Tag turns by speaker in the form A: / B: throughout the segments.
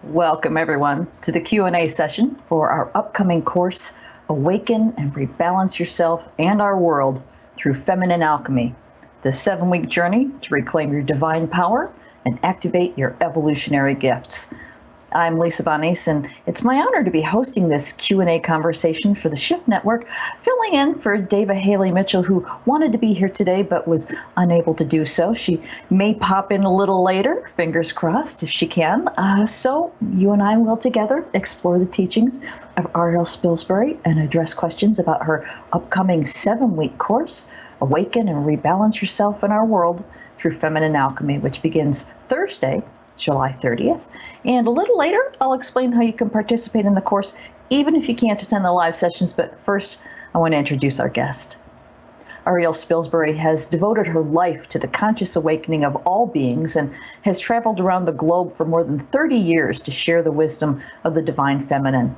A: Welcome everyone to the Q&A session for our upcoming course, Awaken and Rebalance Yourself and Our World Through Feminine Alchemy, the 7-week journey to reclaim your divine power and activate your evolutionary gifts. I'm Lisa Bonis, and it's my honor to be hosting this Q&A conversation for the Shift Network, filling in for Dava Haley Mitchell, who wanted to be here today but was unable to do so. She may pop in a little later, fingers crossed, if she can. So you and I will together explore the teachings of Ariel Spilsbury and address questions about her upcoming 7-week course, Awaken and Rebalance Yourself and Our World Through Feminine Alchemy, which begins Thursday, July 30th. And a little later, I'll explain how you can participate in the course, even if you can't attend the live sessions. But first, I want to introduce our guest. Ariel Spilsbury has devoted her life to the conscious awakening of all beings and has traveled around the globe for more than 30 years to share the wisdom of the Divine Feminine.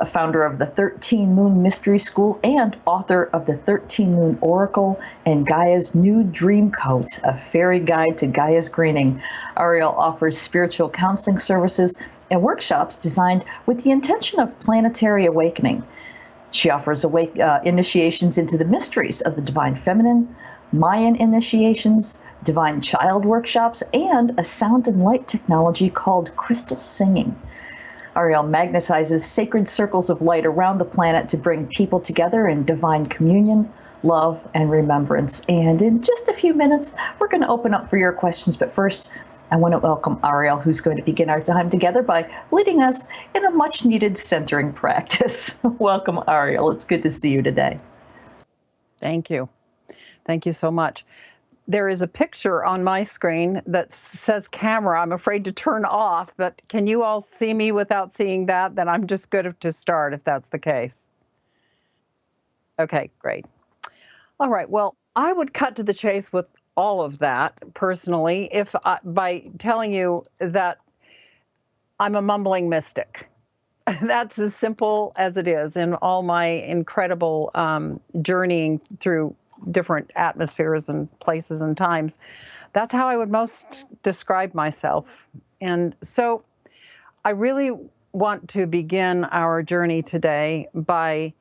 A: Founder of the 13 Moon Mystery School and author of the 13 Moon Oracle and Gaia's New Dream Coat, a fairy guide to Gaia's greening. Ariel offers spiritual counseling services and workshops designed with the intention of planetary awakening. She offers initiations into the mysteries of the Divine Feminine, Mayan initiations, divine child workshops, and a sound and light technology called crystal singing. Ariel magnetizes sacred circles of light around the planet to bring people together in divine communion, love, and remembrance. And in just a few minutes, we're going to open up for your questions. But first, I want to welcome Ariel, who's going to begin our time together by leading us in a much-needed centering practice. Welcome, Ariel. It's good to see you today.
B: Thank you. Thank you so much. There is a picture on my screen that says camera. I'm afraid to turn off, but can you all see me without seeing that? Then I'm just good to start if that's the case. Okay, great. All right, well, I would cut to the chase with all of that personally by telling you that I'm a mumbling mystic. That's as simple as it is in all my incredible journeying through different atmospheres and places and times. That's how I would most describe myself. And so I really want to begin our journey today by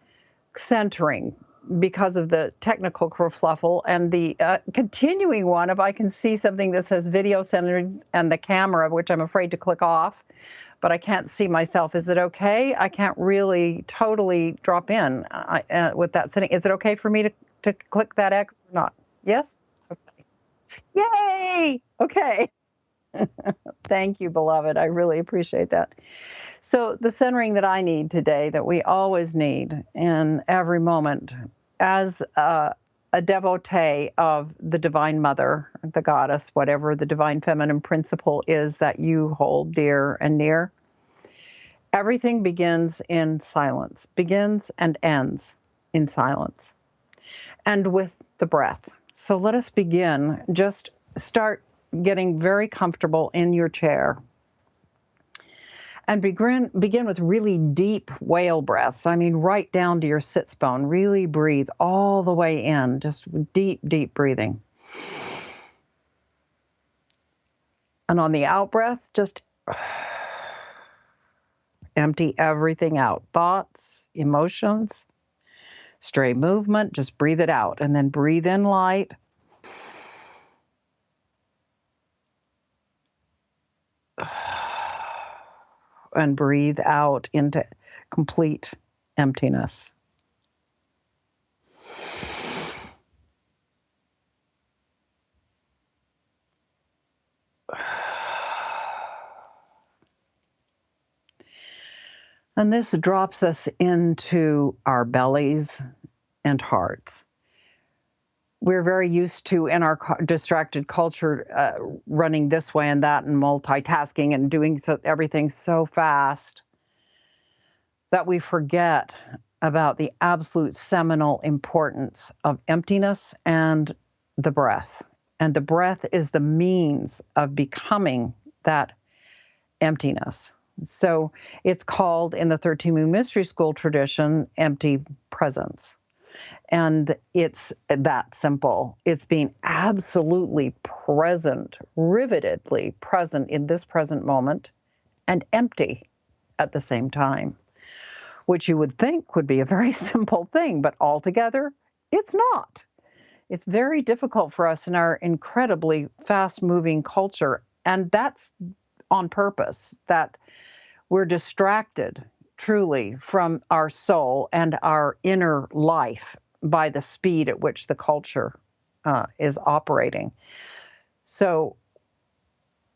B: centering because of the technical kerfluffle and the continuing one. If I can see something that says video centered and the camera, which I'm afraid to click off, but I can't see myself. Is it okay? I can't really totally drop in with that setting. Is it okay for me to click that X or not? Yes? Okay. Yay! Okay. Thank you, beloved. I really appreciate that. So the centering that I need today, that we always need in every moment, as a devotee of the Divine Mother, the Goddess, whatever the Divine Feminine principle is that you hold dear and near, everything begins in silence, begins and ends in silence, and with the breath. So let us begin. Just start getting very comfortable in your chair. And begin with really deep whale breaths. I mean, right down to your sits bone. Really breathe all the way in, just deep, deep breathing. And on the out breath, just empty everything out. Thoughts, emotions, stray movement, just breathe it out. And then breathe in light. And breathe out into complete emptiness. And this drops us into our bellies and hearts. We're very used to, in our distracted culture, running this way and that and multitasking and doing everything so fast that we forget about the absolute seminal importance of emptiness and the breath. And the breath is the means of becoming that emptiness. So it's called, in the 13 Moon Mystery School tradition, empty presence. And it's that simple. It's being absolutely present, rivetedly present in this present moment and empty at the same time, which you would think would be a very simple thing, but altogether, it's not. It's very difficult for us in our incredibly fast-moving culture, and that's on purpose, that we're distracted truly from our soul and our inner life by the speed at which the culture is operating. So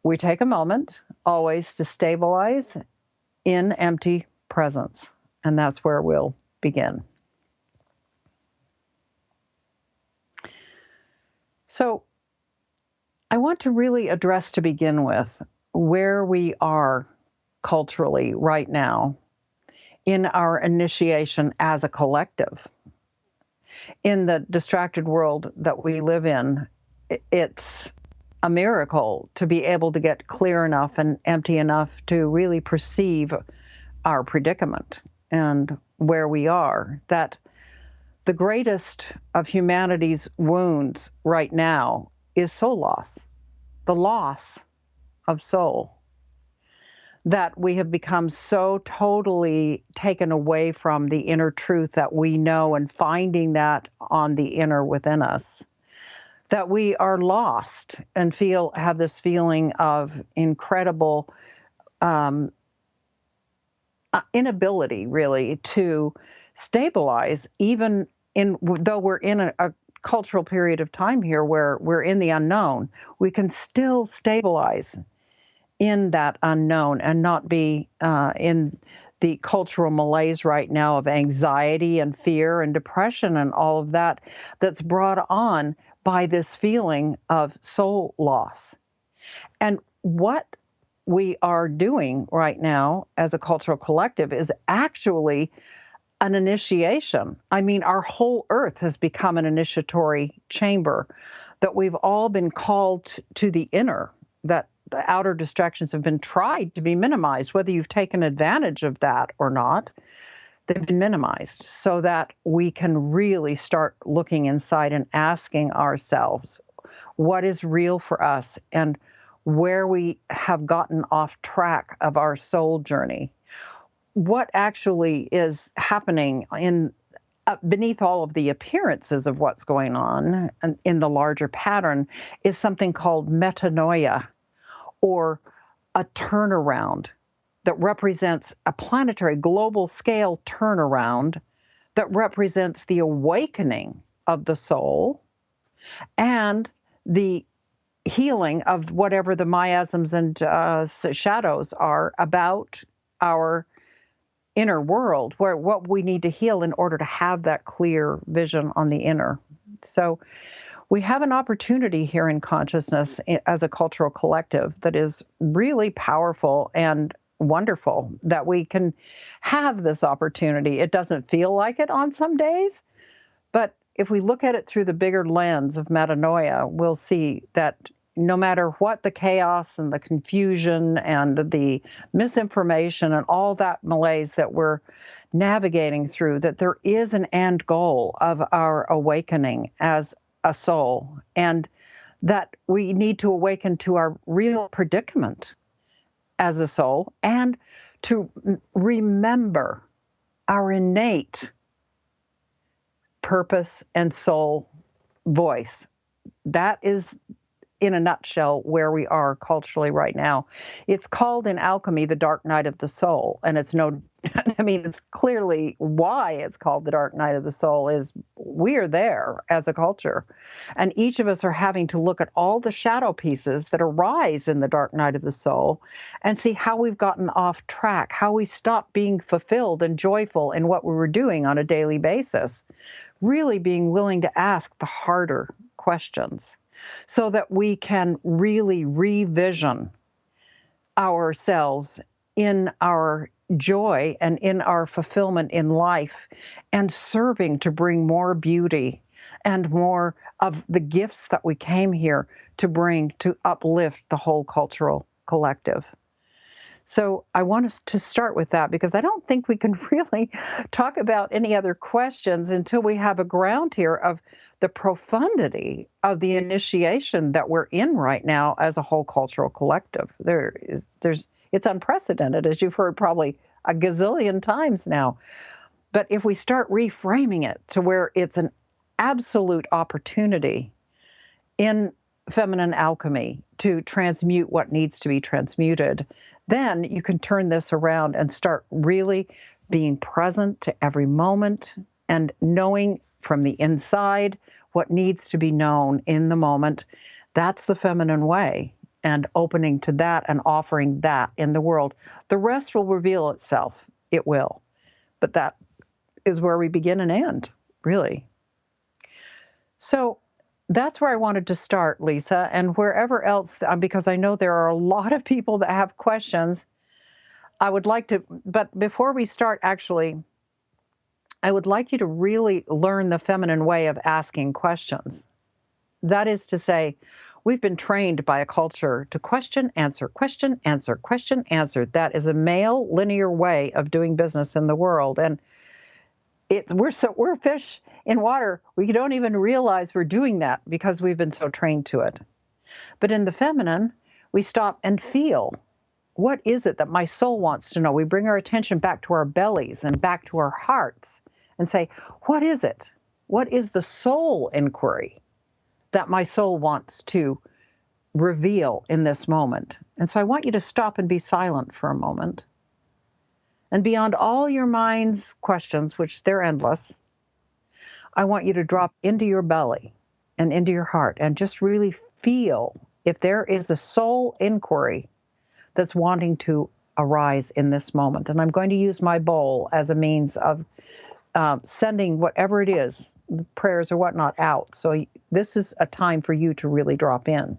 B: we take a moment always to stabilize in empty presence, and that's where we'll begin. So I want to really address to begin with where we are culturally right now in our initiation as a collective. In the distracted world that we live in, it's a miracle to be able to get clear enough and empty enough to really perceive our predicament and where we are, that the greatest of humanity's wounds right now is soul loss, the loss of soul, that we have become so totally taken away from the inner truth that we know and finding that on the inner within us, that we are lost and have this feeling of incredible inability really to stabilize, even though we're in a cultural period of time here where we're in the unknown, we can still stabilize in that unknown and not be in the cultural malaise right now of anxiety and fear and depression and all of that that's brought on by this feeling of soul loss. And what we are doing right now as a cultural collective is actually an initiation. I mean, our whole earth has become an initiatory chamber, that we've all been called to the inner, that the outer distractions have been tried to be minimized, whether you've taken advantage of that or not. They've been minimized so that we can really start looking inside and asking ourselves what is real for us and where we have gotten off track of our soul journey. What actually is happening beneath all of the appearances of what's going on and in the larger pattern is something called metanoia, or a turnaround that represents a planetary global scale turnaround that represents the awakening of the soul and the healing of whatever the miasms and shadows are about our inner world, where what we need to heal in order to have that clear vision on the inner. So we have an opportunity here in consciousness as a cultural collective that is really powerful and wonderful, that we can have this opportunity. It doesn't feel like it on some days, but if we look at it through the bigger lens of metanoia, we'll see that no matter what the chaos and the confusion and the misinformation and all that malaise that we're navigating through, that there is an end goal of our awakening as a soul, and that we need to awaken to our real predicament as a soul and to remember our innate purpose and soul voice. That is, in a nutshell, where we are culturally right now. It's called in alchemy the dark night of the soul, and it's it's clearly why it's called the dark night of the soul is we're there as a culture, and each of us are having to look at all the shadow pieces that arise in the dark night of the soul and see how we've gotten off track, how we stopped being fulfilled and joyful in what we were doing on a daily basis, really being willing to ask the harder questions, so that we can really revision ourselves in our joy and in our fulfillment in life and serving to bring more beauty and more of the gifts that we came here to bring to uplift the whole cultural collective. So I want us to start with that, because I don't think we can really talk about any other questions until we have a ground here of the profundity of the initiation that we're in right now as a whole cultural collective. It's unprecedented, as you've heard probably a gazillion times now. But if we start reframing it to where it's an absolute opportunity in feminine alchemy to transmute what needs to be transmuted, then you can turn this around and start really being present to every moment and knowing from the inside what needs to be known in the moment. That's the feminine way, and opening to that and offering that in the world. The rest will reveal itself. It will. But that is where we begin and end, really. So that's where I wanted to start, Lisa, and wherever else, because I know there are a lot of people that have questions. I would like to, but before we start, actually, I would like you to really learn the feminine way of asking questions. That is to say, we've been trained by a culture to question, answer, question, answer, question, answer. That is a male linear way of doing business in the world. And we're fish in water. We don't even realize we're doing that because we've been so trained to it. But in the feminine, we stop and feel. What is it that my soul wants to know? We bring our attention back to our bellies and back to our hearts and say, what is it? What is the soul inquiry that my soul wants to reveal in this moment? And so I want you to stop and be silent for a moment. And beyond all your mind's questions, which they're endless, I want you to drop into your belly and into your heart and just really feel if there is a soul inquiry that's wanting to arise in this moment. And I'm going to use my bowl as a means of sending whatever it is, prayers or whatnot, out. So this is a time for you to really drop in.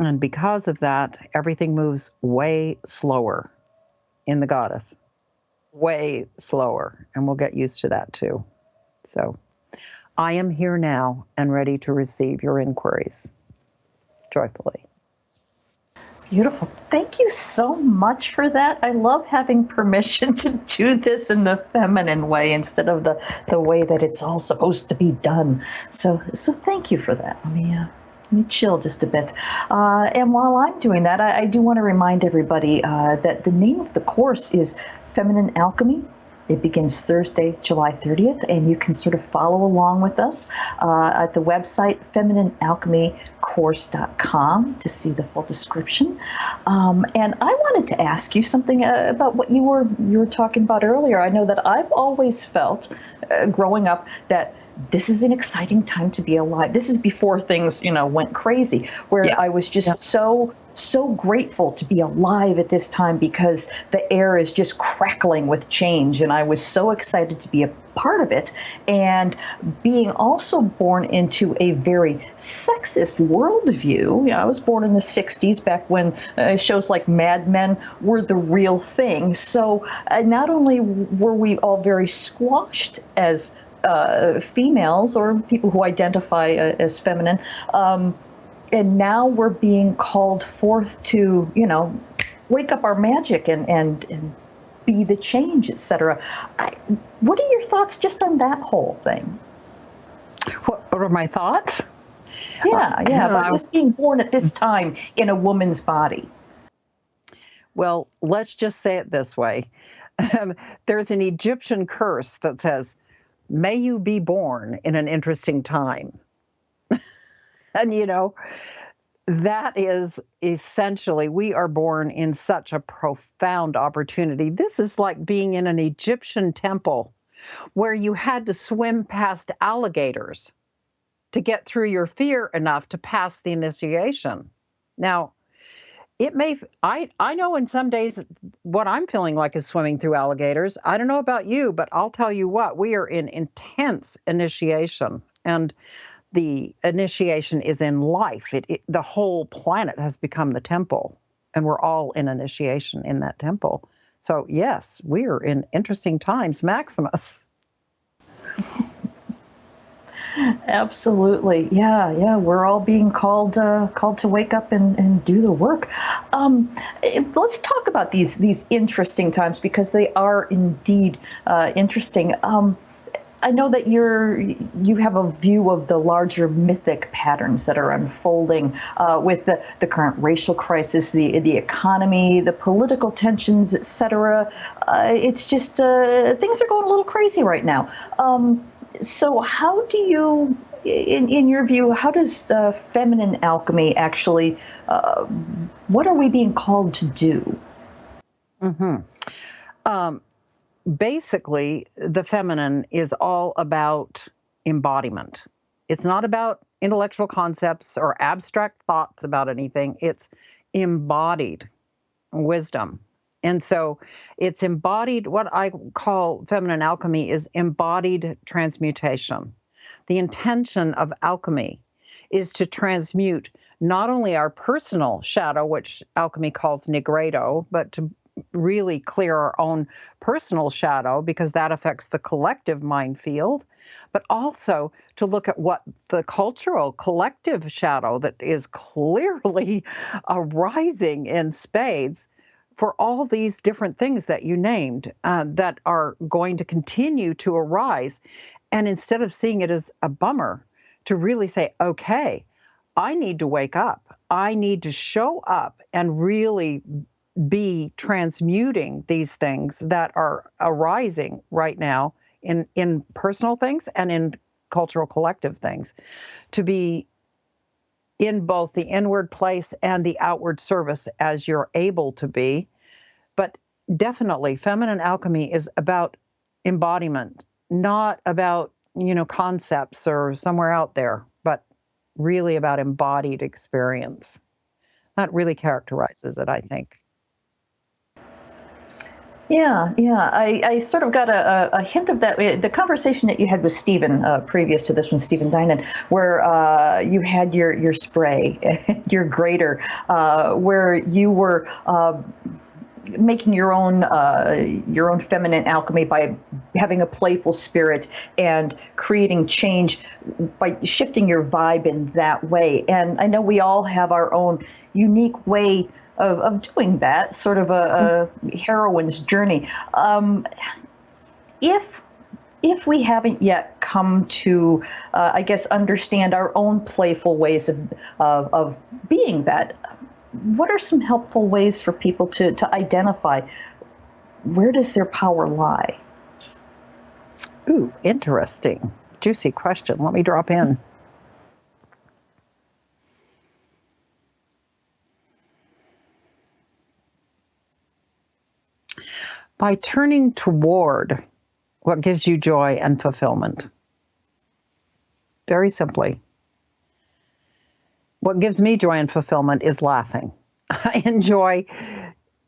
B: And because of that, everything moves way slower in the goddess, way slower. And we'll get used to that too. So I am here now and ready to receive your inquiries joyfully.
A: Beautiful. Thank you so much for that. I love having permission to do this in the feminine way instead of the way that it's all supposed to be done. So thank you for that. Let me chill just a bit. And while I'm doing that, I do want to remind everybody that the name of the course is Feminine Alchemy. It begins Thursday, July 30th, and you can sort of follow along with us at the website femininealchemycourse.com to see the full description. And I wanted to ask you something about what you were talking about earlier. I know that I've always felt, growing up, that this is an exciting time to be alive. This is before things, went crazy, where I was just so grateful to be alive at this time because the air is just crackling with change. And I was so excited to be a part of it. And being also born into a very sexist worldview. I was born in the 60s, back when shows like Mad Men were the real thing. So not only were we all very squashed as females or people who identify as feminine, and now we're being called forth to, wake up our magic and be the change, etc. What are your thoughts just on that whole thing?
B: What are my thoughts?
A: Yeah, about just being born at this time in a woman's body.
B: Well, let's just say it this way. There's an Egyptian curse that says, may you be born in an interesting time. And, that is essentially, we are born in such a profound opportunity. This is like being in an Egyptian temple where you had to swim past alligators to get through your fear enough to pass the initiation. Now, I know in some days what I'm feeling like is swimming through alligators. I don't know about you, but I'll tell you what, we are in intense initiation. And the initiation is in life. The whole planet has become the temple, and we're all in initiation in that temple. So yes, we are in interesting times, Maximus.
A: Absolutely. Yeah, yeah. We're all being called to wake up and do the work. Let's talk about these interesting times because they are indeed interesting. I know that you have a view of the larger mythic patterns that are unfolding with the current racial crisis, the economy, the political tensions, etc. It's just things are going a little crazy right now. So how do you, in your view, how does feminine alchemy actually, what are we being called to do?
B: hmm Um, Basically, the feminine is all about embodiment. It's not about intellectual concepts or abstract thoughts about anything. It's embodied wisdom. And so it's embodied, what I call feminine alchemy is embodied transmutation. The intention of alchemy is to transmute not only our personal shadow, which alchemy calls nigredo, but to really clear our own personal shadow because that affects the collective mind field, but also to look at what the cultural collective shadow that is clearly arising in spades for all these different things that you named that are going to continue to arise. And instead of seeing it as a bummer, to really say, okay, I need to wake up. I need to show up and really be transmuting these things that are arising right now in personal things and in cultural collective things, to be in both the inward place and the outward service as you're able to be. But definitely, feminine alchemy is about embodiment, not about, concepts or somewhere out there, but really about embodied experience. That really characterizes it, I think.
A: Yeah, yeah. I sort of got a hint of that. The conversation that you had with Stephen previous to this one, Stephen Dinan, where you had your spray, your grater, where you were making your own feminine alchemy by having a playful spirit and creating change by shifting your vibe in that way. And I know we all have our own unique way of doing that, sort of a heroine's journey. If if we haven't yet come to, I guess, understand our own playful ways of being that, what are some helpful ways for people to identify where does their power lie?
B: Ooh, interesting. Juicy question. Let me drop in. By turning toward what gives you joy and fulfillment. Very simply. What gives me joy and fulfillment is laughing. I enjoy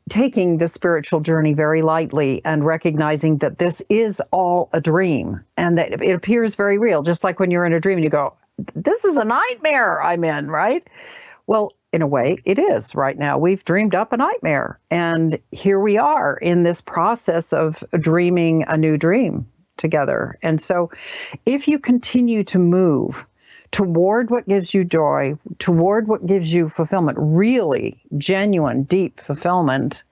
B: taking the spiritual journey very lightly and recognizing that this is all a dream and that it appears very real, just like when you're in a dream and you go, this is a nightmare I'm in, right? Well, in a way, it is right now. We've dreamed up a nightmare, and here we are in this process of dreaming a new dream together. And so if you continue to move toward what gives you joy, toward what gives you fulfillment, really genuine, deep fulfillment,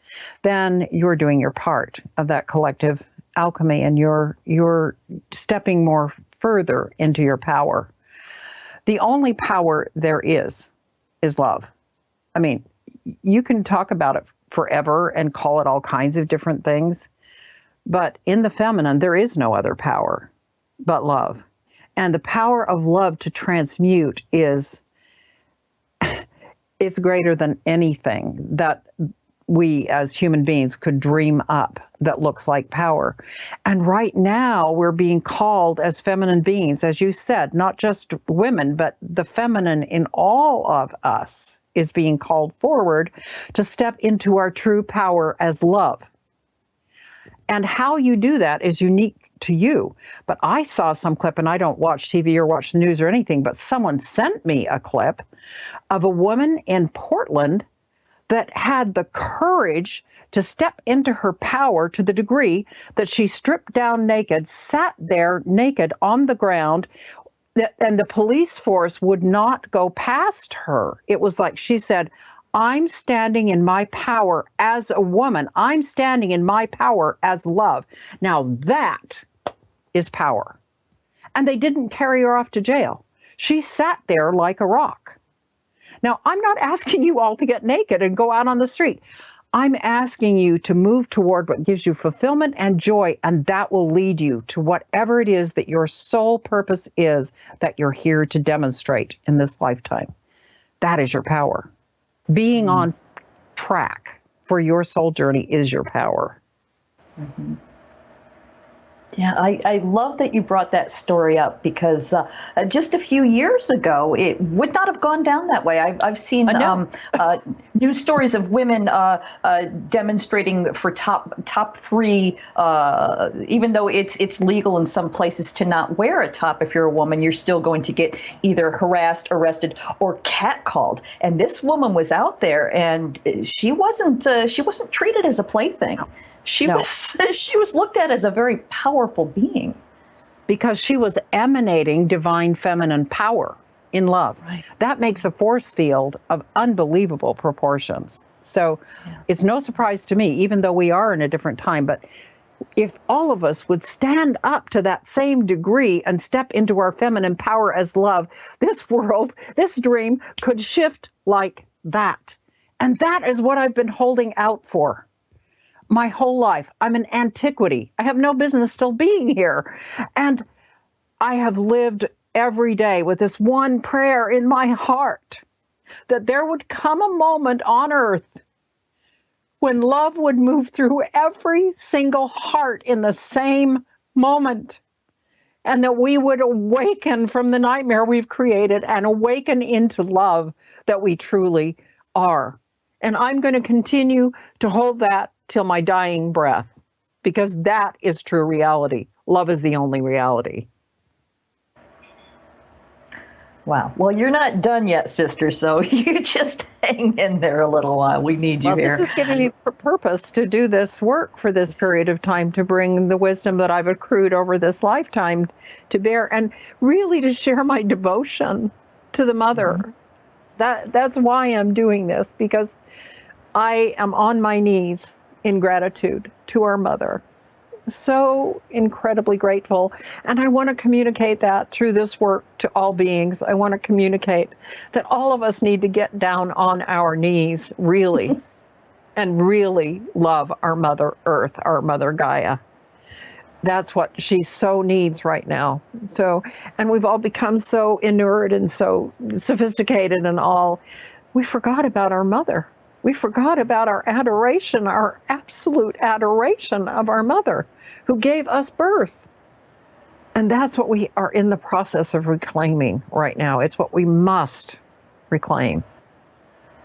B: then you're doing your part of that collective alchemy and you're stepping more further into your power. The only power there is love. I mean, you can talk about it forever and call it all kinds of different things, but in the feminine, there is no other power but love. And the power of love to transmute is, it's greater than anything that we as human beings could dream up that looks like power. And right now we're being called as feminine beings, as you said, not just women, but the feminine in all of us is being called forward to step into our true power as love. And how you do that is unique to you. But I saw some clip, and I don't watch TV or watch the news or anything, but someone sent me a clip of a woman in Portland that had the courage to step into her power to the degree that she stripped down naked, sat there naked on the ground, And the police force would not go past her. It was like she said, I'm standing in my power as a woman. I'm standing in my power as love. Now that is power. And they didn't carry her off to jail. She sat there like a rock. Now, I'm not asking you all to get naked and go out on the street. I'm asking you to move toward what gives you fulfillment and joy, and that will lead you to whatever it is that your sole purpose is that you're here to demonstrate in this lifetime. That is your power. Being on track for your soul journey is your power.
A: Mm-hmm. Yeah, I love that you brought that story up because just a few years ago, it would not have gone down that way. I've seen news stories of women demonstrating for top three, even though it's legal in some places to not wear a top if you're a woman, you're still going to get either harassed, arrested, or catcalled. And this woman was out there, and she wasn't treated as a plaything. She was looked at as a very powerful being.
B: Because she was emanating divine feminine power in love.
A: Right.
B: That makes a force field of unbelievable proportions. So it's no surprise to me, even though we are in a different time, but if all of us would stand up to that same degree and step into our feminine power as love, this world, this dream could shift like that. And that is what I've been holding out for my whole life. I'm an antiquity. I have no business still being here. And I have lived every day with this one prayer in my heart that there would come a moment on earth when love would move through every single heart in the same moment, and that we would awaken from the nightmare we've created and awaken into love that we truly are. And I'm going to continue to hold that till my dying breath, because that is true reality. Love is the only reality.
A: Wow. Well, you're not done yet, sister, so you just hang in there a little while. We need you here.
B: This is giving me purpose to do this work for this period of time, to bring the wisdom that I've accrued over this lifetime to bear, and really to share my devotion to the mother. That's why I'm doing this, because I am on my knees in gratitude to our mother. So incredibly grateful. And I want to communicate that through this work to all beings. I want to communicate that all of us need to get down on our knees, really, and really love our Mother Earth, our Mother Gaia. That's what she so needs right now. So, and we've all become so inured and so sophisticated and all. We forgot about our mother. We forgot about our adoration, our absolute adoration of our mother who gave us birth. And that's what we are in the process of reclaiming right now. It's what we must reclaim.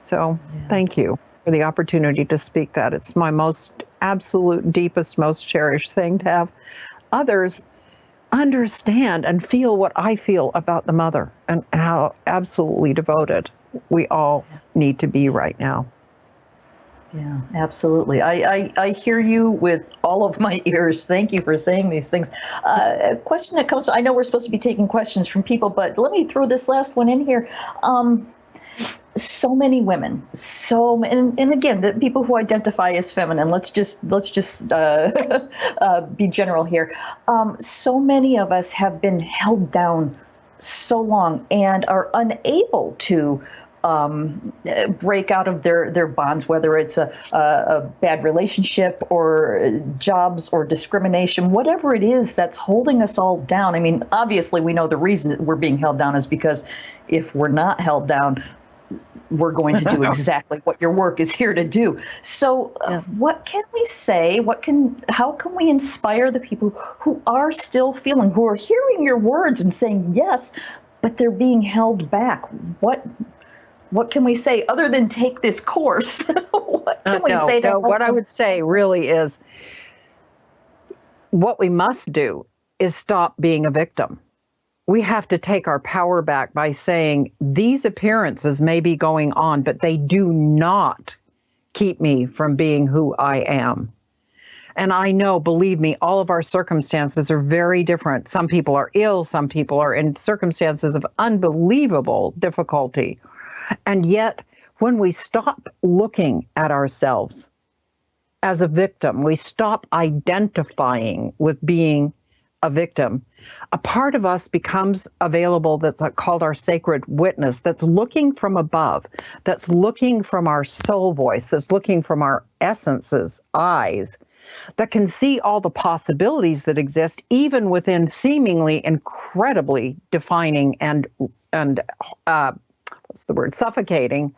B: So thank you for the opportunity to speak that. It's my most absolute, deepest, most cherished thing to have others understand and feel what I feel about the mother and how absolutely devoted we all need to be right now.
A: Yeah, absolutely. I hear you with all of my ears. Thank you for saying these things. A question that comes, I know we're supposed to be taking questions from people, but let me throw this last one in here. So many women, and again, the people who identify as feminine, let's just be general here. So many of us have been held down so long and are unable to break out of their bonds, whether it's a bad relationship or jobs or discrimination, whatever it is that's holding us all down. I mean, obviously, we know the reason that we're being held down is because if we're not held down, we're going to do exactly what your work is here to do. So what can we say? How can we inspire the people who are still feeling, who are hearing your words and saying yes, but they're being held back? What can we say other than take this course? What can we say to help
B: what
A: them?
B: I would say really is what we must do is stop being a victim. We have to take our power back by saying these appearances may be going on, but they do not keep me from being who I am. And I know, believe me, all of our circumstances are very different. Some people are ill, some people are in circumstances of unbelievable difficulty. And yet, when we stop looking at ourselves as a victim, we stop identifying with being a victim, a part of us becomes available that's called our sacred witness, that's looking from above, that's looking from our soul voice, that's looking from our essence's eyes, that can see all the possibilities that exist even within seemingly incredibly defining and what's the word, suffocating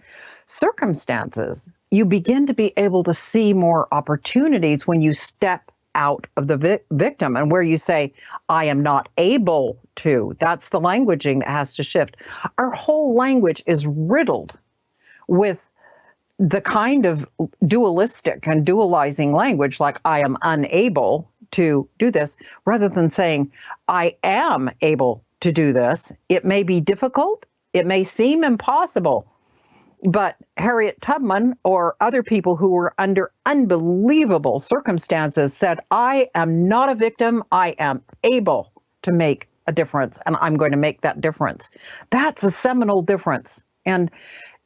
B: circumstances. You begin to be able to see more opportunities when you step out of the victim, and where you say, I am not able to. That's the languaging that has to shift. Our whole language is riddled with the kind of dualistic and dualizing language, like I am unable to do this, rather than saying, I am able to do this. It may be difficult. It may seem impossible. But Harriet Tubman or other people who were under unbelievable circumstances said, I am not a victim. I am able to make a difference, and I'm going to make that difference. That's a seminal difference. And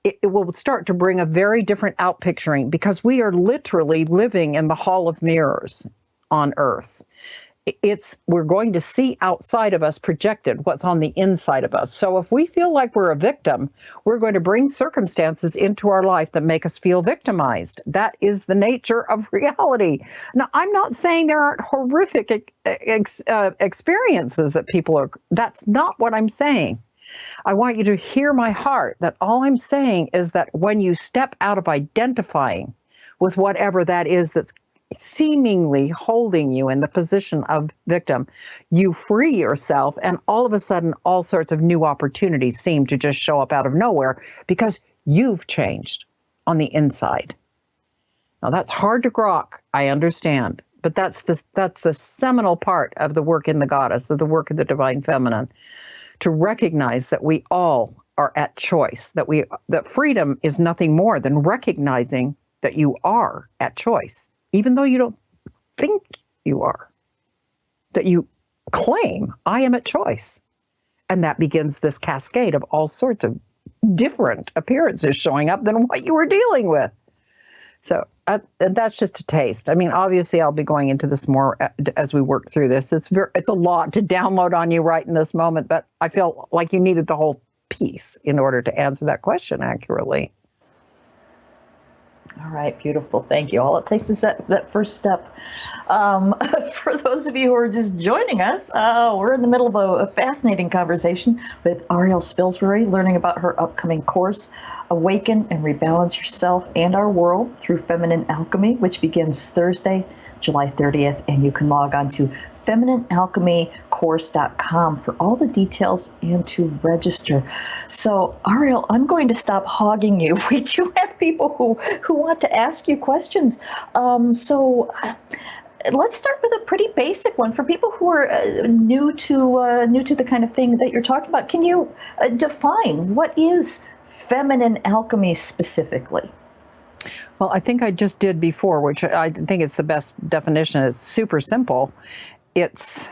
B: it will start to bring a very different outpicturing, because we are literally living in the hall of mirrors on Earth. We're going to see outside of us projected what's on the inside of us. So if we feel like we're a victim, we're going to bring circumstances into our life that make us feel victimized. That is the nature of reality. Now, I'm not saying there aren't horrific experiences that people are. That's not what I'm saying. I want you to hear my heart, that all I'm saying is that when you step out of identifying with whatever that is that's seemingly holding you in the position of victim, you free yourself, and all of a sudden all sorts of new opportunities seem to just show up out of nowhere, because you've changed on the inside. Now that's hard to grok, I understand, but that's the seminal part of the work in the goddess, of the work of the divine feminine, to recognize that we all are at choice, that freedom is nothing more than recognizing that you are at choice, even though you don't think you are, that you claim, I am at choice. And that begins this cascade of all sorts of different appearances showing up than what you were dealing with. So that's just a taste. I mean, obviously, I'll be going into this more as we work through this. It's a lot to download on you right in this moment, but I feel like you needed the whole piece in order to answer that question accurately.
A: All right, beautiful. Thank you. All it takes is that first step. For those of you who are just joining us, we're in the middle of a fascinating conversation with Ariel Spilsbury, learning about her upcoming course, Awaken and Rebalance Yourself and Our World Through Feminine Alchemy, which begins Thursday, July 30th, and you can log on to femininealchemycourse.com for all the details and to register. So, Ariel, I'm going to stop hogging you. We do have people who want to ask you questions. So let's start with a pretty basic one for people who are new to the kind of thing that you're talking about. Can you define what is feminine alchemy specifically?
B: Well, I think I just did before, which I think it's the best definition. It's super simple. It's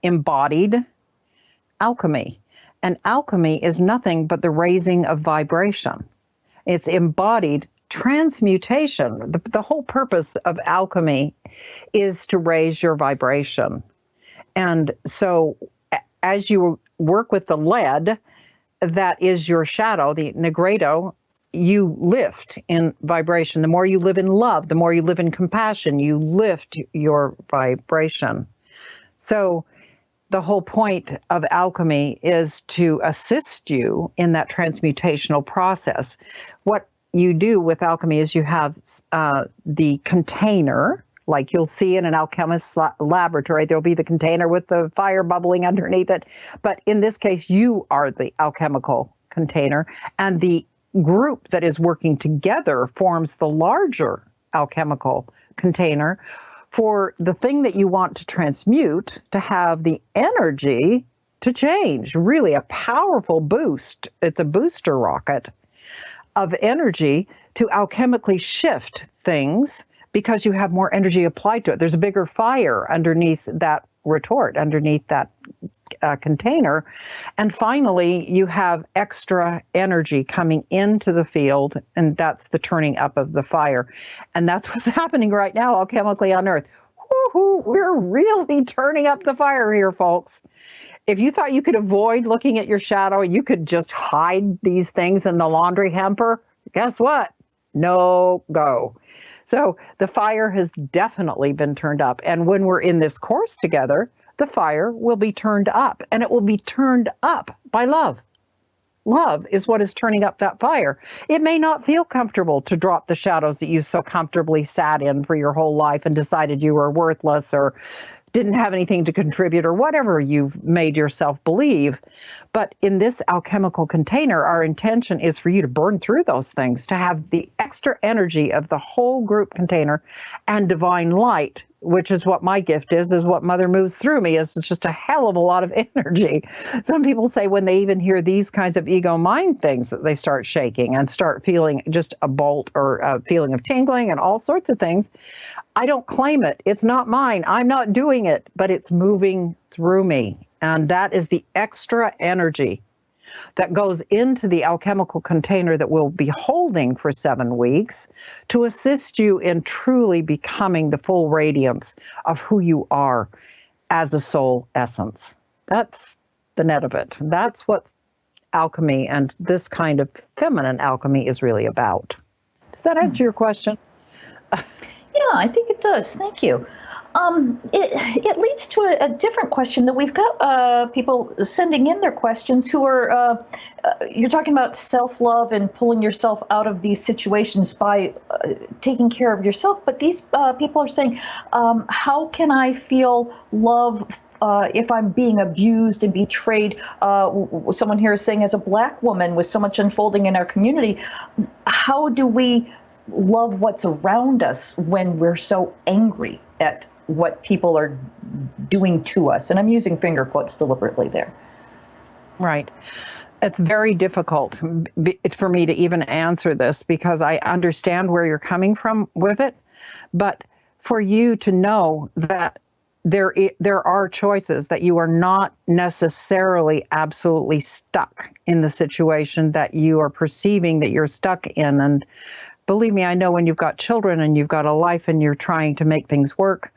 B: embodied alchemy. And alchemy is nothing but the raising of vibration. It's embodied transmutation. The whole purpose of alchemy is to raise your vibration. And so as you work with the lead, that is your shadow, the nigredo, you lift in vibration. The more you live in love, the more you live in compassion, you lift your vibration. So the whole point of alchemy is to assist you in that transmutational process. What you do with alchemy is you have the container, like you'll see in an alchemist's laboratory. There'll be the container with the fire bubbling underneath it. But in this case, you are the alchemical container, and the group that is working together forms the larger alchemical container for the thing that you want to transmute to have the energy to change. Really a powerful boost. It's a booster rocket of energy to alchemically shift things because you have more energy applied to it. There's a bigger fire underneath that retort, underneath that container. And finally, you have extra energy coming into the field, and that's the turning up of the fire. And that's what's happening right now alchemically on Earth. Woo-hoo, we're really turning up the fire here, folks. If you thought you could avoid looking at your shadow, you could just hide these things in the laundry hamper, guess what? No go. So the fire has definitely been turned up. And when we're in this course together, the fire will be turned up, and it will be turned up by love. Love is what is turning up that fire. It may not feel comfortable to drop the shadows that you so comfortably sat in for your whole life and decided you were worthless or didn't have anything to contribute or whatever you've made yourself believe. But in this alchemical container, our intention is for you to burn through those things, to have the extra energy of the whole group container and divine light, which is what my gift is what Mother moves through me. It's just a hell of a lot of energy. Some people say when they even hear these kinds of ego mind things that they start shaking and start feeling just a bolt or a feeling of tingling and all sorts of things. I don't claim it. It's not mine. I'm not doing it, but it's moving through me. And that is the extra energy that goes into the alchemical container that we'll be holding for 7 weeks to assist you in truly becoming the full radiance of who you are as a soul essence. That's the net of it. That's what alchemy and this kind of feminine alchemy is really about. Does that answer your question?
A: Yeah, I think it does. Thank you. It leads to a different question that we've got people sending in their questions who are, you're talking about self-love and pulling yourself out of these situations by taking care of yourself. But these people are saying, how can I feel love if I'm being abused and betrayed? Someone here is saying, as a Black woman with so much unfolding in our community, how do we love what's around us when we're so angry at what people are doing to us? And I'm using finger quotes deliberately there.
B: Right. It's very difficult for me to even answer this because I understand where you're coming from with it. But for you to know that there are choices, that you are not necessarily absolutely stuck in the situation that you are perceiving that you're stuck in. And believe me, I know when you've got children and you've got a life and you're trying to make things work,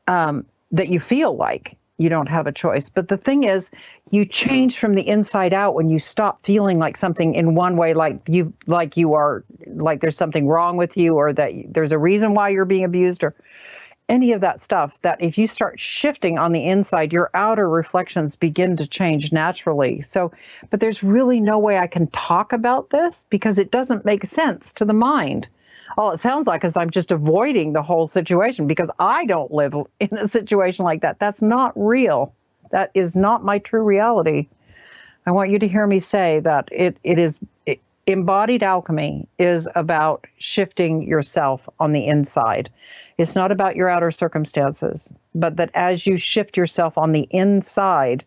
B: that you feel like you don't have a choice. But the thing is, you change from the inside out when you stop feeling like something in one way, like you are, like there's something wrong with you, or that there's a reason why you're being abused, or any of that stuff. That if you start shifting on the inside, your outer reflections begin to change naturally. So, but there's really no way I can talk about this because it doesn't make sense to the mind. All it sounds like is I'm just avoiding the whole situation because I don't live in a situation like that. That's not real. That is not my true reality. I want you to hear me say that embodied alchemy is about shifting yourself on the inside. It's not about your outer circumstances, but that as you shift yourself on the inside,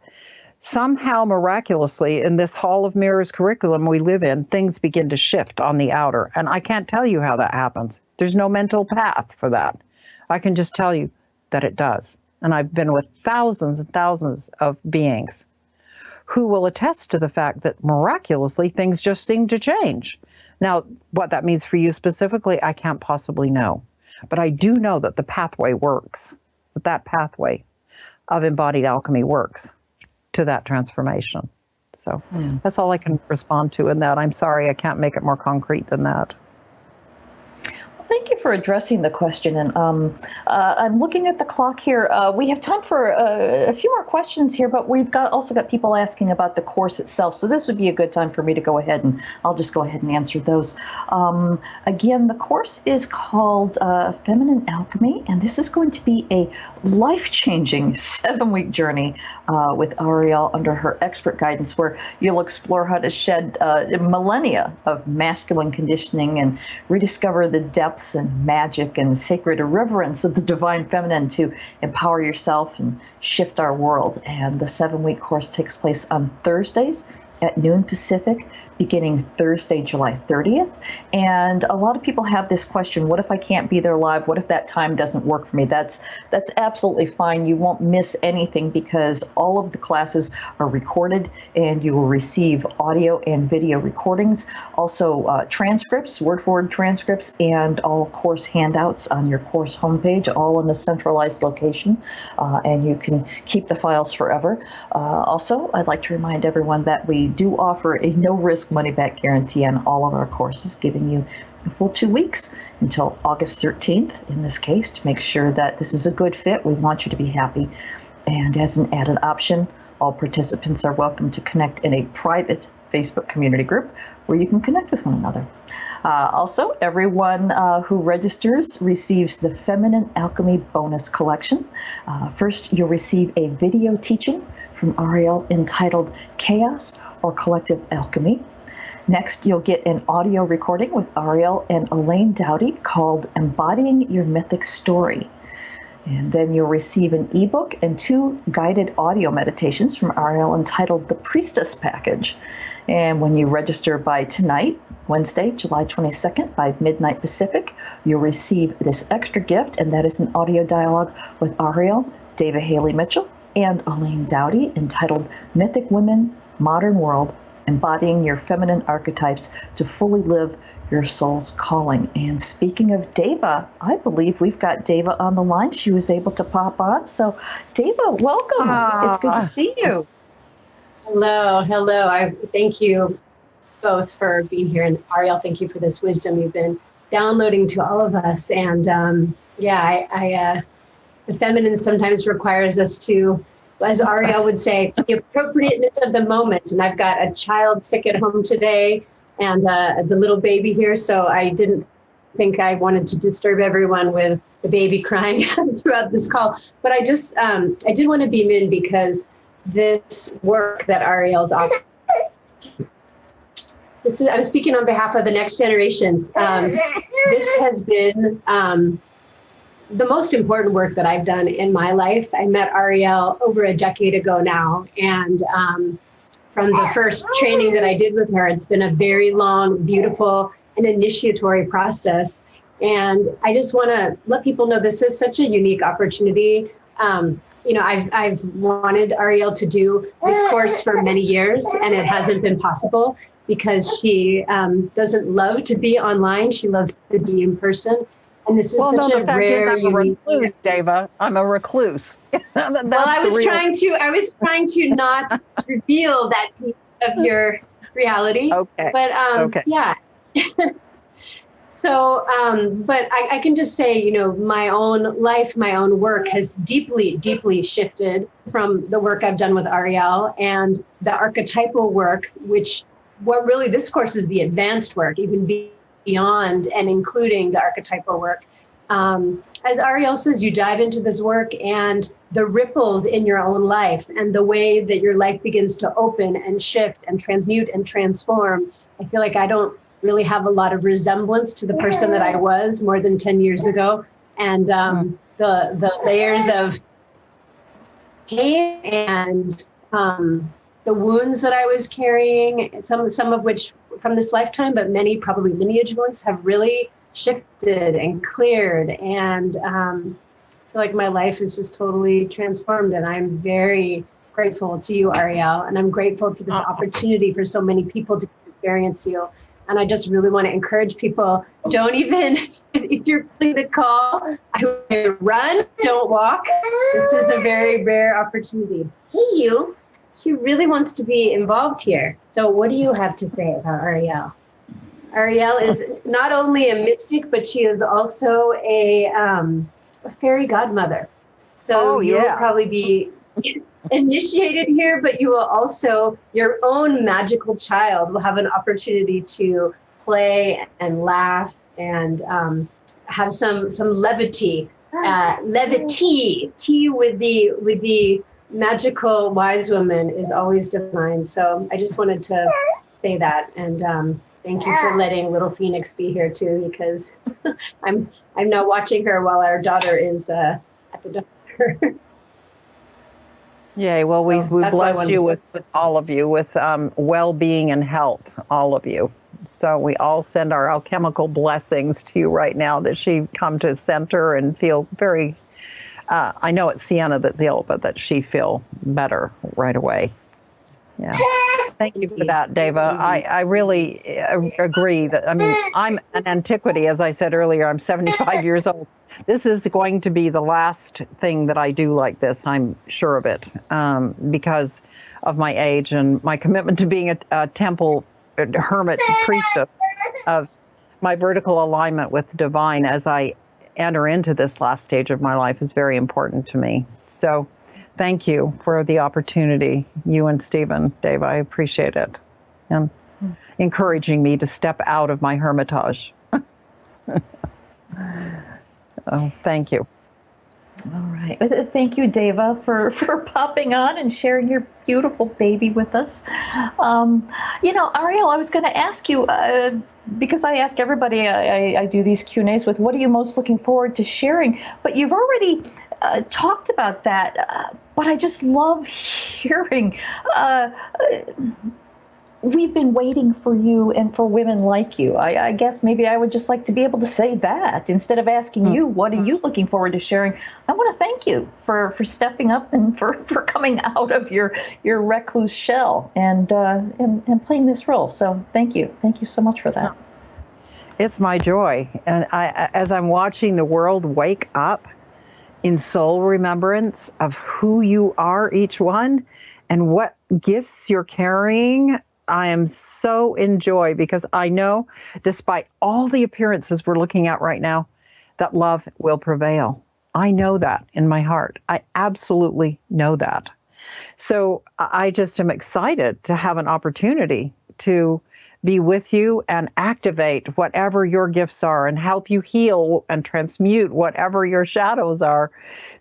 B: somehow miraculously in this Hall of Mirrors curriculum we live in, things begin to shift on the outer. And I can't tell you how that happens. There's no mental path for that. I can just tell you that it does. And I've been with thousands and thousands of beings who will attest to the fact that miraculously things just seem to change. Now, what that means for you specifically, I can't possibly know. But I do know that the pathway works, that pathway of embodied alchemy works to that transformation. So that's all I can respond to in that. I'm sorry, I can't make it more concrete than that.
A: Thank you for addressing the question. And I'm looking at the clock here. We have time for a few more questions here, but we've also got people asking about the course itself. So this would be a good time for me to go ahead and I'll just go ahead and answer those. Again, the course is called Feminine Alchemy, and this is going to be a life-changing 7-week journey with Ariel under her expert guidance, where you'll explore how to shed millennia of masculine conditioning and rediscover the depths and magic and sacred irreverence of the divine feminine to empower yourself and shift our world. And the 7-week course takes place on Thursdays at noon Pacific, beginning Thursday, July 30th. And a lot of people have this question, what if I can't be there live? What if that time doesn't work for me? That's absolutely fine. You won't miss anything because all of the classes are recorded and you will receive audio and video recordings, also transcripts, word-for-word transcripts, and all course handouts on your course homepage, all in a centralized location, and you can keep the files forever. Also, I'd like to remind everyone that we do offer a no-risk money-back guarantee on all of our courses, giving you a full 2 weeks until August 13th, in this case, to make sure that this is a good fit. We want you to be happy. And as an added option, all participants are welcome to connect in a private Facebook community group where you can connect with one another. Also, everyone who registers receives the Feminine Alchemy Bonus Collection. First, you'll receive a video teaching from Ariel entitled Chaos or Collective Alchemy. Next, you'll get an audio recording with Ariel and Elaine Dowdy called Embodying Your Mythic Story. And then you'll receive an ebook and 2 guided audio meditations from Ariel entitled The Priestess Package. And when you register by tonight, Wednesday, July 22nd, by midnight Pacific, you'll receive this extra gift, and that is an audio dialogue with Ariel, David Haley Mitchell, and Elaine Dowdy entitled Mythic Women, Modern World, Embodying Your Feminine Archetypes to Fully Live Your Soul's Calling. And speaking of Deva, I believe we've got Deva on the line. She was able to pop on. So Deva, welcome. It's good to see you.
C: Hello. I thank you both for being here. And Ariel, thank you for this wisdom you've been downloading to all of us. And the feminine sometimes requires us to, as Ariel would say, the appropriateness of the moment. And I've got a child sick at home today and the little baby here. So I didn't think I wanted to disturb everyone with the baby crying throughout this call. But I just, I did want to beam in because this work that Ariel's offering, I'm speaking on behalf of the next generations. This has been the most important work that I've done in my life. I met Ariel over a decade ago now. And from the first training that I did with her, it's been a very long, beautiful, and initiatory process. And I just want to let people know this is such a unique opportunity. I've wanted Ariel to do this course for many years, and it hasn't been possible because she doesn't love to be online. She loves to be in person. And this is such a rare,
B: I'm a recluse, Deva. I'm a recluse.
C: I was trying to not reveal that piece of your reality.
B: Okay.
C: But
B: okay.
C: Yeah. So, but I can just say, my own life, my own work has deeply, deeply shifted from the work I've done with Ariel and the archetypal work, what really this course is the advanced work, even beyond and including the archetypal work. As Ariel says, you dive into this work and the ripples in your own life and the way that your life begins to open and shift and transmute and transform. I feel like I don't really have a lot of resemblance to the person that I was more than 10 years ago. And the layers of pain and the wounds that I was carrying, some of which from this lifetime, but many probably lineage wounds have really shifted and cleared. And I feel like my life is just totally transformed. And I'm very grateful to you, Ariel. And I'm grateful for this opportunity for so many people to experience you. And I just really want to encourage people, don't even, if you're playing the call, I would run, don't walk. This is a very rare opportunity. Hey, you. She really wants to be involved here. So what do you have to say about Ariel? Ariel is not only a mystic, but she is also a fairy godmother. So you will probably be initiated here, but you will also, your own magical child will have an opportunity to play and laugh and have some levity, tea with the magical wise woman is always divine. So I just wanted to say that, and thank you for letting little Phoenix be here too, because I'm now watching her while our daughter is at the doctor.
B: Yay. Well, we
C: So that's what I
B: bless
C: wanted
B: you
C: to
B: with all of you, with well-being and health, all of you. So we all send our alchemical blessings to you right now that she come to center and feel very, I know it's Sienna that's ill, but that she feel better right away. Yeah. Thank you for that, Deva. I really agree that, I mean, I'm an antiquity, as I said earlier. I'm 75 years old. This is going to be the last thing that I do like this. I'm sure of it, because of my age and my commitment to being a temple hermit priestess of my vertical alignment with the divine as I enter into this last stage of my life is very important to me. So thank you for the opportunity, you and Stephen, Dave. I appreciate it. And encouraging me to step out of my hermitage. Oh, thank you.
A: All right. Thank you, Deva, for popping on and sharing your beautiful baby with us. Ariel, I was going to ask you, because I ask everybody, I do these Q&As with, what are you most looking forward to sharing? But you've already talked about that, but I just love hearing, we've been waiting for you and for women like you. I guess maybe I would just like to be able to say that instead of asking you, what are you looking forward to sharing? I want to thank you for stepping up and for coming out of your recluse shell and playing this role. So thank you. Thank you so much for that.
B: It's my joy. And as I'm watching the world wake up in soul remembrance of who you are, each one, and what gifts you're carrying, I am so in joy, because I know, despite all the appearances we're looking at right now, that love will prevail. I know that in my heart. I absolutely know that. So I just am excited to have an opportunity to be with you and activate whatever your gifts are and help you heal and transmute whatever your shadows are,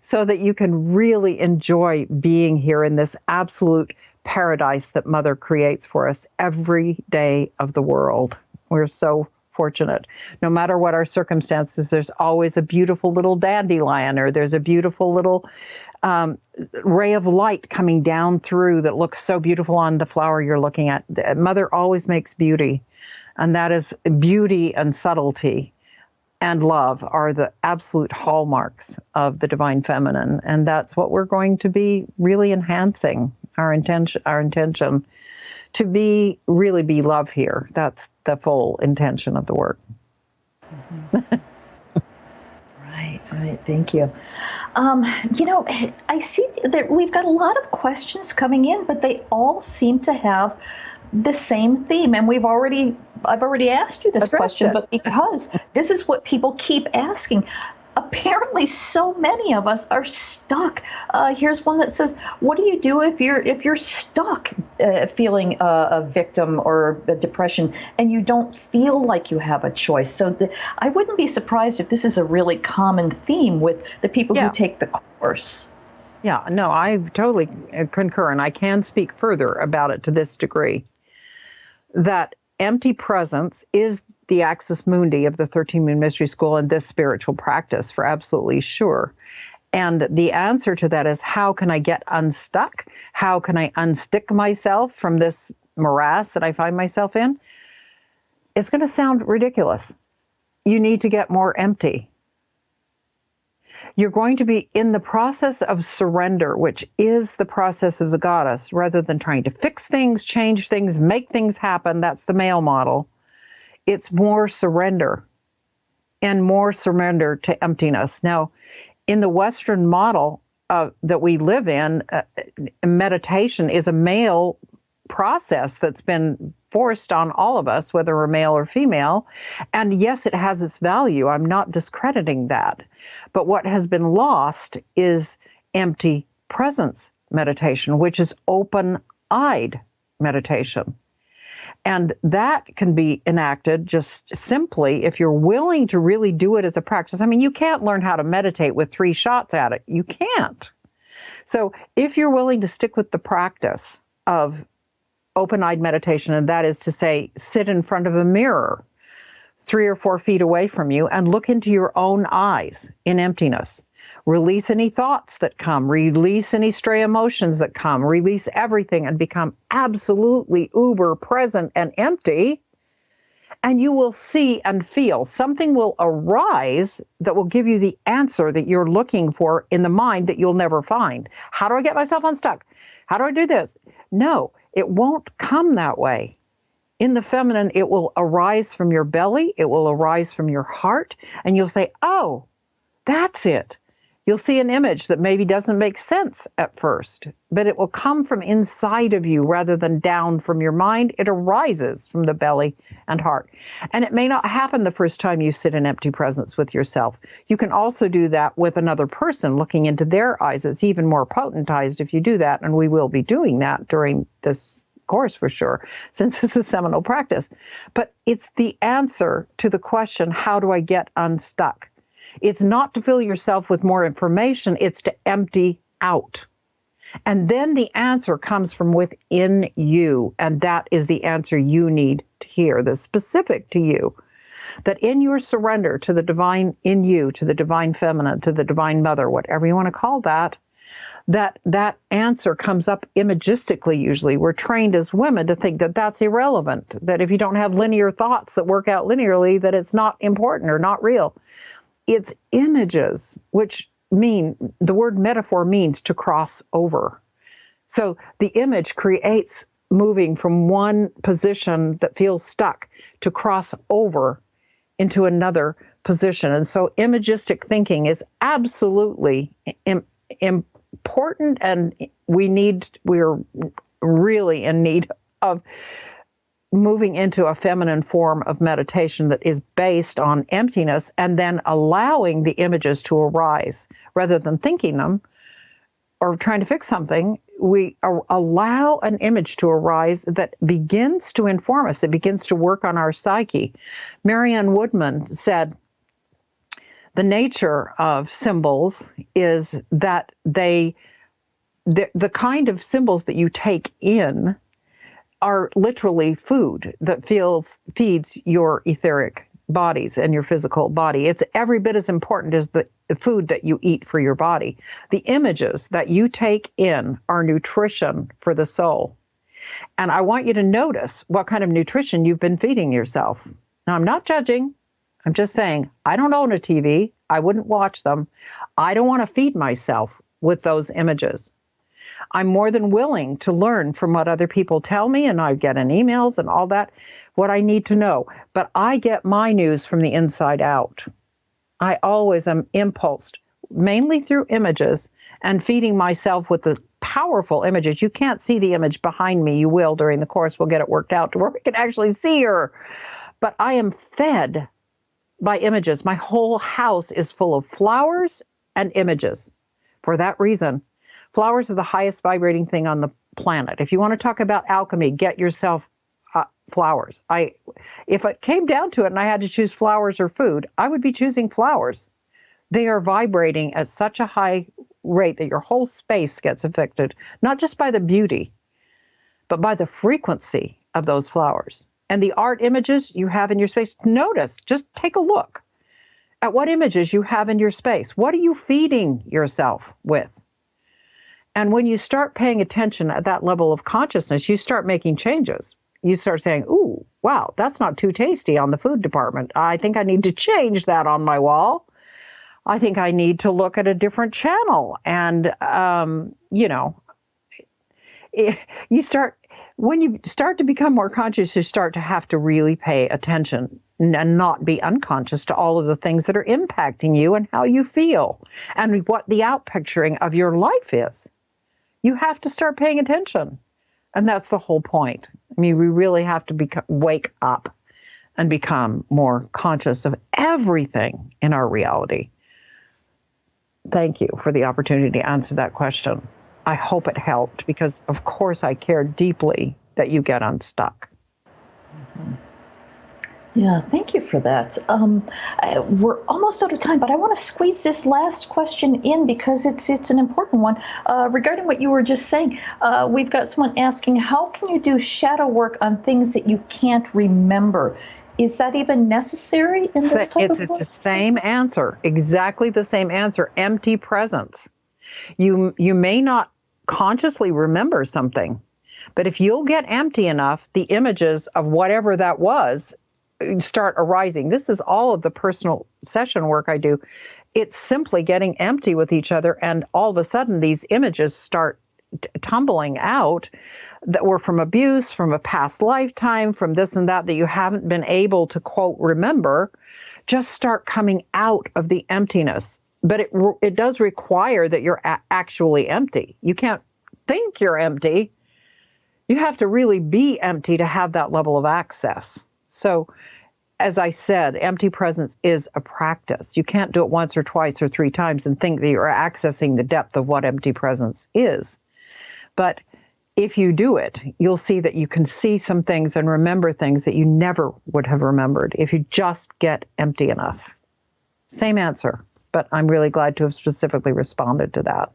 B: so that you can really enjoy being here in this absolute paradise that Mother creates for us every day of the world. We're so fortunate. No matter what our circumstances, there's always a beautiful little dandelion, or there's a beautiful little ray of light coming down through that looks so beautiful on the flower you're looking at. Mother always makes beauty, and that is beauty and subtlety and love are the absolute hallmarks of the divine feminine, and that's what we're going to be really enhancing. Our intention to really be love here. That's the full intention of the work.
A: Right. Thank you. I see that we've got a lot of questions coming in, but they all seem to have the same theme. And I've already asked you this question, but because this is what people keep asking, apparently so many of us are stuck. Here's one that says, what do you do if you're stuck feeling a victim or a depression and you don't feel like you have a choice? So I wouldn't be surprised if this is a really common theme with the people who take the course.
B: Yeah, no, I totally concur, and I can speak further about it to this degree. That empty presence is the axis mundi of the 13 Moon Mystery School and this spiritual practice, for absolutely sure. And the answer to that is, how can I get unstuck? How can I unstick myself from this morass that I find myself in? It's going to sound ridiculous. You need to get more empty. You're going to be in the process of surrender, which is the process of the goddess, rather than trying to fix things, change things, make things happen. That's the male model. It's more surrender, and more surrender to emptiness. Now, in the Western model that we live in, meditation is a male process that's been forced on all of us, whether we're male or female. And yes, it has its value. I'm not discrediting that. But what has been lost is empty presence meditation, which is open-eyed meditation. And that can be enacted just simply if you're willing to really do it as a practice. I mean, you can't learn how to meditate with 3 shots at it. You can't. So if you're willing to stick with the practice of open-eyed meditation, and that is to say, sit in front of a mirror 3 or 4 feet away from you and look into your own eyes in emptiness, Release any thoughts that come, release any stray emotions that come, release everything and become absolutely uber present and empty. And you will see and feel something will arise that will give you the answer that you're looking for in the mind that you'll never find. How do I get myself unstuck? How do I do this? No, it won't come that way. In the feminine, it will arise from your belly. It will arise from your heart. And you'll say, oh, that's it. You'll see an image that maybe doesn't make sense at first, but it will come from inside of you rather than down from your mind. It arises from the belly and heart. And it may not happen the first time you sit in empty presence with yourself. You can also do that with another person, looking into their eyes. It's even more potentized if you do that, and we will be doing that during this course for sure, since it's a seminal practice. But it's the answer to the question, how do I get unstuck? It's not to fill yourself with more information, it's to empty out. And then the answer comes from within you, and that is the answer you need to hear, that's specific to you. That in your surrender to the divine in you, to the divine feminine, to the divine mother, whatever you want to call that, that answer comes up imagistically usually. We're trained as women to think that that's irrelevant, that if you don't have linear thoughts that work out linearly, that it's not important or not real. It's images, which mean, the word metaphor means to cross over. So the image creates moving from one position that feels stuck to cross over into another position. And so imagistic thinking is absolutely important, and we're really in need of moving into a feminine form of meditation that is based on emptiness and then allowing the images to arise rather than thinking them or trying to fix something. We allow an image to arise that begins to inform us. It begins to work on our psyche. Marianne Woodman said, the nature of symbols is that the kind of symbols that you take in are literally food that feeds your etheric bodies and your physical body. It's every bit as important as the food that you eat for your body. The images that you take in are nutrition for the soul. And I want you to notice what kind of nutrition you've been feeding yourself. Now, I'm not judging. I'm just saying, I don't own a TV. I wouldn't watch them. I don't want to feed myself with those images. I'm more than willing to learn from what other people tell me, and I get in emails and all that, what I need to know. But I get my news from the inside out. I always am impulsed, mainly through images, and feeding myself with the powerful images. You can't see the image behind me. You will during the course. We'll get it worked out to where we can actually see her. But I am fed by images. My whole house is full of flowers and images. For that reason, flowers are the highest vibrating thing on the planet. If you want to talk about alchemy, get yourself flowers. If it came down to it and I had to choose flowers or food, I would be choosing flowers. They are vibrating at such a high rate that your whole space gets affected, not just by the beauty, but by the frequency of those flowers. And the art images you have in your space, notice, just take a look at what images you have in your space. What are you feeding yourself with? And when you start paying attention at that level of consciousness, you start making changes. You start saying, ooh, wow, that's not too tasty on the food department. I think I need to change that on my wall. I think I need to look at a different channel. And, when you start to become more conscious, you start to have to really pay attention and not be unconscious to all of the things that are impacting you and how you feel and what the outpicturing of your life is. You have to start paying attention. And that's the whole point. I mean, we really have to wake up and become more conscious of everything in our reality. Thank you for the opportunity to answer that question. I hope it helped because, of course, I care deeply that you get unstuck.
A: Mm-hmm. Yeah, thank you for that. We're almost out of time, but I want to squeeze this last question in because it's an important one. Regarding what you were just saying, we've got someone asking, how can you do shadow work on things that you can't remember? is that even necessary in this type
B: It's
A: of work?
B: the same answer, exactly the same answer, empty presence. You may not consciously remember something, but if you'll get empty enough, the images of whatever that was start arising. This is all of the personal session work I do. It's simply getting empty with each other, and all of a sudden these images start tumbling out that were from abuse, from a past lifetime, from this and that you haven't been able to, quote, remember, just start coming out of the emptiness. But it does require that you're actually empty. You can't think you're empty. You have to really be empty to have that level of access. So, as I said, empty presence is a practice. You can't do it once or twice or three times and think that you're accessing the depth of what empty presence is. But if you do it, you'll see that you can see some things and remember things that you never would have remembered if you just get empty enough. Same answer, but I'm really glad to have specifically responded to that.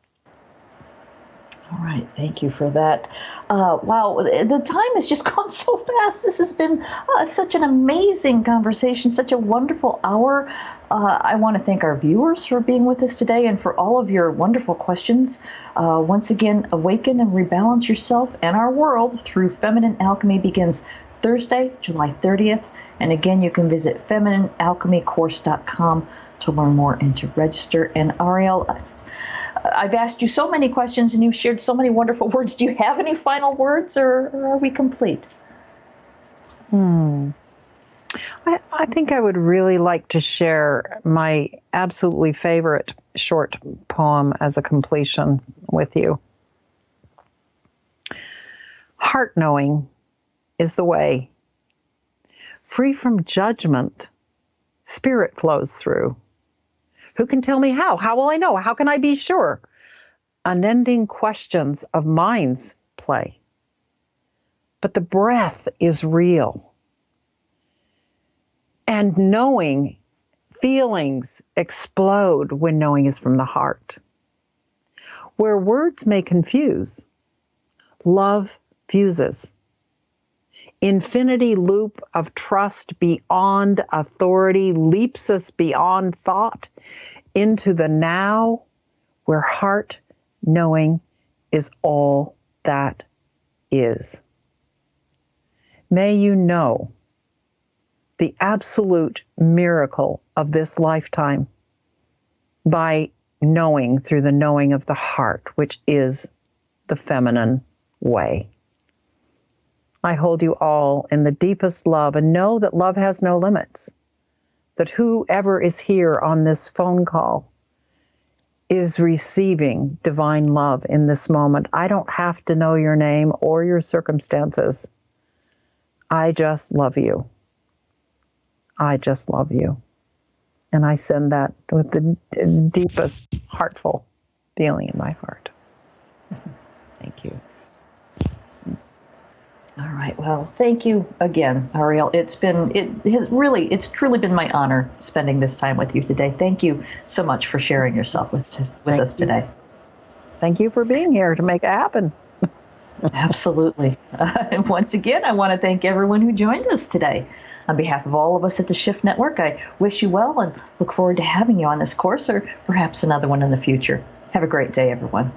A: All right, thank you for that. Wow, the time has just gone so fast. This has been such an amazing conversation, such a wonderful hour. I want to thank our viewers for being with us today and for all of your wonderful questions. Once again, Awaken and Rebalance Yourself and Our World Through Feminine Alchemy begins Thursday, July 30th. And again, you can visit femininealchemycourse.com to learn more and to register. And Ariel, I've asked you so many questions and you've shared so many wonderful words. Do you have any final words, or are we complete?
B: I think I would really like to share my absolutely favorite short poem as a completion with you. Heart knowing is the way. Free from judgment, spirit flows through. Who can tell me how? How will I know? How can I be sure? Unending questions of mind's play. But the breath is real. And knowing, feelings explode when knowing is from the heart. Where words may confuse, love fuses. Infinity loop of trust beyond authority leaps us beyond thought into the now, where heart knowing is all that is. May you know the absolute miracle of this lifetime by knowing through the knowing of the heart, which is the feminine way. I hold you all in the deepest love and know that love has no limits, that whoever is here on this phone call is receiving divine love in this moment. I don't have to know your name or your circumstances. I just love you. I just love you. And I send that with the deepest heartful feeling in my heart. Thank you.
A: All right. Well, thank you again, Ariel. It's truly been my honor spending this time with you today. Thank you so much for sharing yourself with us today.
B: Thank you for being here to make it happen.
A: Absolutely. And once again, I want to thank everyone who joined us today. On behalf of all of us at the Shift Network, I wish you well and look forward to having you on this course or perhaps another one in the future. Have a great day, everyone.